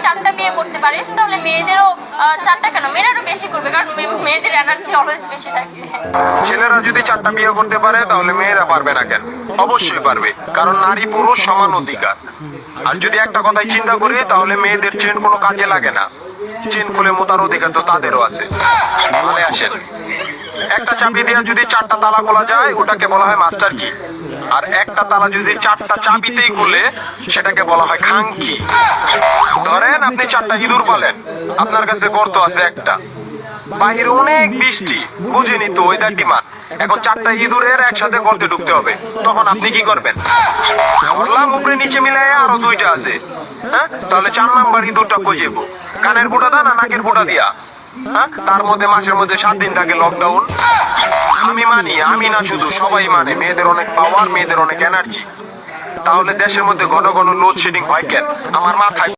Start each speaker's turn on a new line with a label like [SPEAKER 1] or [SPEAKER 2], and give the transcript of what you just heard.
[SPEAKER 1] চারটা বিয়ে করতে পারে তাহলে মেয়েদেরও চারটা কেন, মেয়েরাও বেশি করবে, কারণ মেয়েদের এনার্জি অলওয়েজ বেশি থাকে।
[SPEAKER 2] ছেলেরা যদি চারটা বিয়ে করতে পারে তাহলে মেয়েরা পারবে না কেন? অবশ্যই পারবে, কারণ নারী পুরুষ সমান অধিকার। আর যদি একটা কথাই চিন্তা করি তাহলে মেয়েদের চেন কোনো কাজে লাগে না, চেন খুলে মোতার অধিকার তো তাদেরও আছে। তাহলে আসেন, একটা চাবি দিয়ে যদি চারটা তালা খোলা যায় ওটাকে বলা হয় মাস্টার কি, আর একটা তালা যদি চারটা চাবিতেই খুলে সেটাকে বলা হয় খাঙ্কি। ধরেন আপনি চারটা ইঁদুর পালেন, আপনার কাছে গর্ত আছে একটা, বাহিরে অনেক বৃষ্টি, বুঝেনি তো ওয়েদার ডিমান্ড, এখন চারটা ইঁদুরের একসাথে গর্তে ঢুকতে হবে, তখন আপনি কি করবেন? ধরলাম উপরে নিচে মিলাই আরো দুইটা আছে, হ্যাঁ, তাহলে 4 নাম্বার ইঁদুরটা কই যাবো? কানের ফোঁটা না নাকের ফোঁটা দিয়া? হ্যাঁ, তার মধ্যে মাসের মধ্যে 7 দিন থাকে লকডাউন। আমি মানি, আমি না শুধু সবাই মানে, মেয়েদের অনেক পাওয়ার, মেয়েদের অনেক এনার্জি। তাহলে দেশের মধ্যে ঘন ঘন লোডশেডিং হয় কেন? আমার মাথায়